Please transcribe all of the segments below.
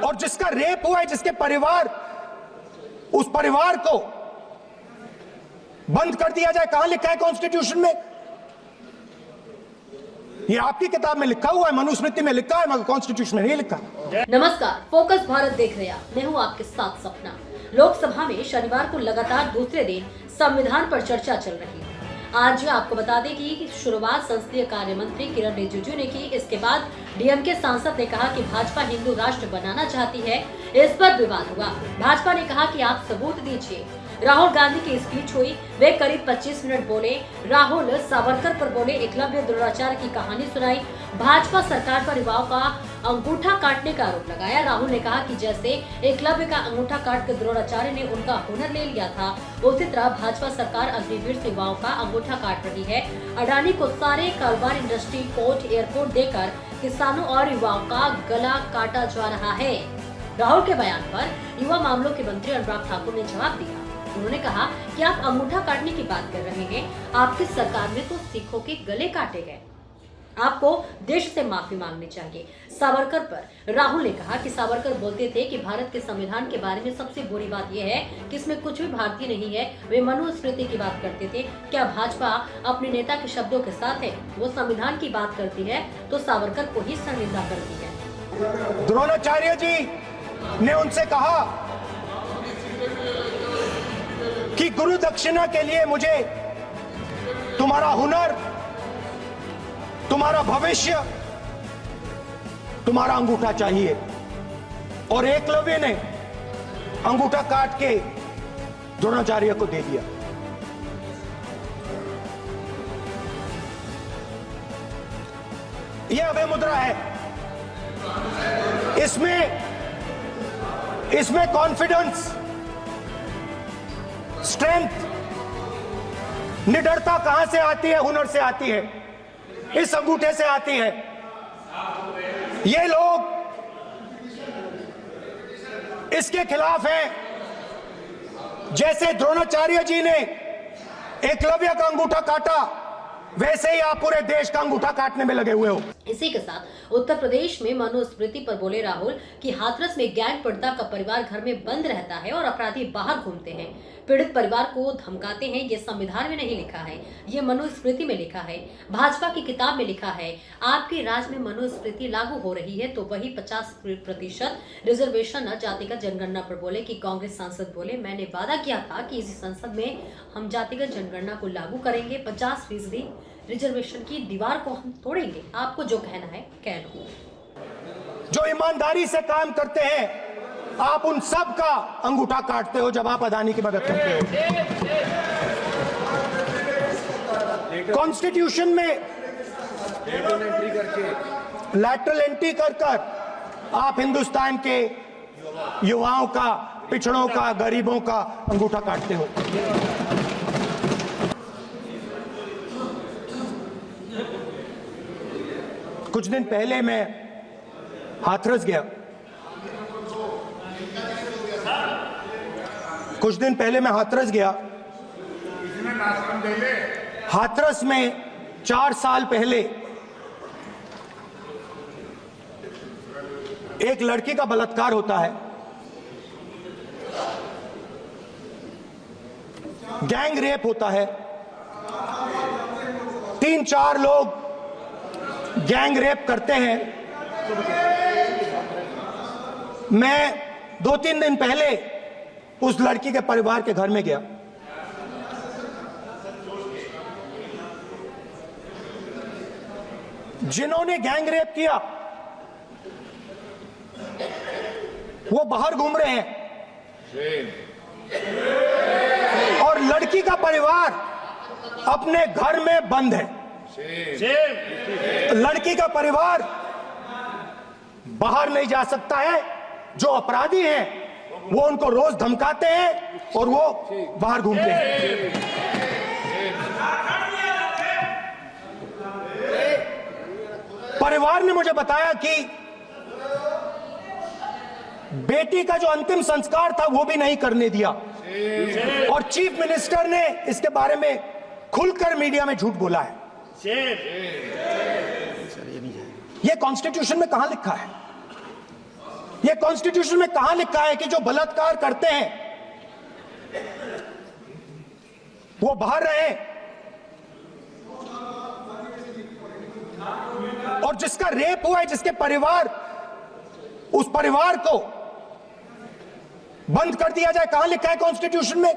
और जिसका रेप हुआ है, जिसके परिवार, उस परिवार को बंद कर दिया जाए। कहां लिखा है कॉन्स्टिट्यूशन में? ये आपकी किताब में लिखा हुआ है, मनुस्मृति में लिखा है, मगर कॉन्स्टिट्यूशन में नहीं लिखा। नमस्कार, फोकस भारत देख रहे हैं। मैं हूं आपके साथ सपना। लोकसभा में शनिवार को लगातार दूसरे दिन संविधान पर चर्चा चल रही है। आज आपको बता दें कि शुरुआत संसदीय कार्य मंत्री किरण रिजिजू ने की। इसके बाद डीएमके सांसद ने कहा कि भाजपा हिंदू राष्ट्र बनाना चाहती है। इस पर विवाद हुआ। भाजपा ने कहा कि आप सबूत दीजिए। राहुल गांधी की स्पीच हुई। वे करीब 25 मिनट बोले। राहुल सावरकर पर बोले, एकलव्य द्रोणाचार्य की कहानी सुनाई। भाजपा सरकार पर युवाओं का अंगूठा काटने का आरोप लगाया। राहुल ने कहा कि जैसे एकलव्य का अंगूठा काटकर द्रोणाचार्य ने उनका हुनर ले लिया था, उसी तरह भाजपा सरकार अग्निवीर से युवाओं का अंगूठा काट रही है। अडानी को सारे कारोबार, इंडस्ट्री, पोर्ट, एयरपोर्ट देकर किसानों और युवाओं का गला काटा जा रहा है। राहुल के बयान पर युवा मामलों के मंत्री अनुराग ठाकुर ने जवाब दिया। उन्होंने कहा कि आप अंगूठा काटने की बात कर रहे हैं, आपकी सरकार में तो सिखों के गले काटे गए। आपको देश से माफी मांगनी चाहिए। सावरकर पर राहुल ने कहा कि सावरकर बोलते थे कि भारत के संविधान के बारे में सबसे बुरी बात यह है कि इसमें कुछ भी भारतीय नहीं है। वे मनुस्मृति की बात करते थे। क्या भाजपा अपने नेता के शब्दों के साथ है? वो संविधान की बात करती है तो सावरकर को ही शर्मिंदा करती है। द्रोणाचार्य जी ने उनसे कहा कि गुरु दक्षिणा के लिए मुझे तुम्हारा हुनर, तुम्हारा भविष्य, तुम्हारा अंगूठा चाहिए। और एकलव्य ने अंगूठा काट के द्रोणाचार्य को दे दिया। यह अभय मुद्रा है। इसमें कॉन्फिडेंस, स्ट्रेंथ, निडरता कहां से आती है? हुनर से आती है, इस अंगूठे से आती है। ये लोग इसके खिलाफ हैं। जैसे द्रोणाचार्य जी ने एकलव्य का अंगूठा काटा, वैसे ही आप पूरे देश का अंगूठा काटने में लगे हुए हो। इसी के साथ उत्तर प्रदेश में मनुस्मृति पर बोले राहुल कि हाथरस में गैंग पीड़िता का परिवार घर में बंद रहता है और अपराधी बाहर घूमते हैं, पीड़ित परिवार को धमकाते हैं। ये संविधान में नहीं लिखा है, ये मनुस्मृति में लिखा है। भाजपा की किताब में लिखा है। आपके राज्य में मनुस्मृति लागू हो रही है तो वही 50% रिजर्वेशन जातिगत जनगणना पर बोले कि कांग्रेस सांसद बोले, मैंने वादा किया था कि इसी संसद में हम जातिगत जनगणना को लागू करेंगे। 50% रिजर्वेशन की दीवार को हम तोड़ेंगे। आपको जो कहना है कह लो। जो ईमानदारी से काम करते हैं, आप उन सब का अंगूठा काटते हो जब आप अडानी की मदद करते हो। कॉन्स्टिट्यूशन में लैटरल एंट्री कर आप हिंदुस्तान के युवाओं का, पिछड़ों का, गरीबों का अंगूठा काटते हो। कुछ दिन पहले मैं हाथरस गया। हाथरस में 4 साल पहले एक लड़की का बलात्कार होता है। गैंग रेप होता है। 3-4 लोग गैंग रेप करते हैं। मैं 2-3 दिन पहले उस लड़की के परिवार के घर में गया। जिन्होंने गैंग रेप किया वो बाहर घूम रहे हैं और लड़की का परिवार अपने घर में बंद है। लड़की का परिवार बाहर नहीं जा सकता है। जो अपराधी हैं वो उनको रोज धमकाते हैं और वो बाहर घूमते हैं। परिवार ने मुझे बताया कि बेटी का जो अंतिम संस्कार था वो भी नहीं करने दिया और चीफ मिनिस्टर ने इसके बारे में खुलकर मीडिया में झूठ बोला है। ये कॉन्स्टिट्यूशन में कहां लिखा है? ये कॉन्स्टिट्यूशन में कहां लिखा है कि जो बलात्कार करते हैं वो बाहर रहे, और जिसका रेप हुआ है, जिसके परिवार, उस परिवार को बंद कर दिया जाए? कहां लिखा है कॉन्स्टिट्यूशन में?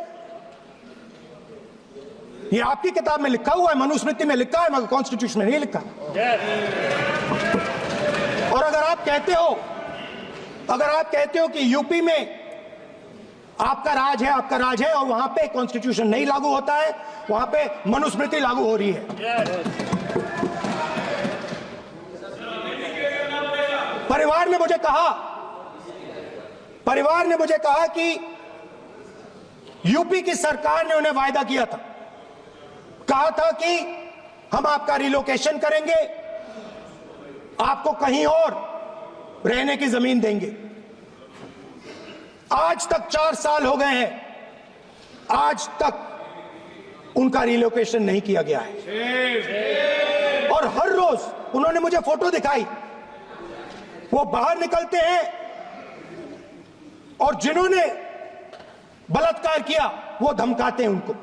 ये आपकी किताब में लिखा हुआ है, मनुस्मृति में लिखा है, मगर कॉन्स्टिट्यूशन में नहीं लिखा। और अगर आप कहते हो कि यूपी में आपका राज है और वहां पे कॉन्स्टिट्यूशन नहीं लागू होता है, वहां पे मनुस्मृति लागू हो रही है। परिवार ने मुझे कहा कि यूपी की सरकार ने उन्हें वायदा किया था, कहा था कि हम आपका रिलोकेशन करेंगे, आपको कहीं और रहने की जमीन देंगे। आज तक 4 साल हो गए हैं, आज तक उनका रिलोकेशन नहीं किया गया है। और हर रोज उन्होंने मुझे फोटो दिखाई, वो बाहर निकलते हैं और जिन्होंने बलात्कार किया वो धमकाते हैं उनको।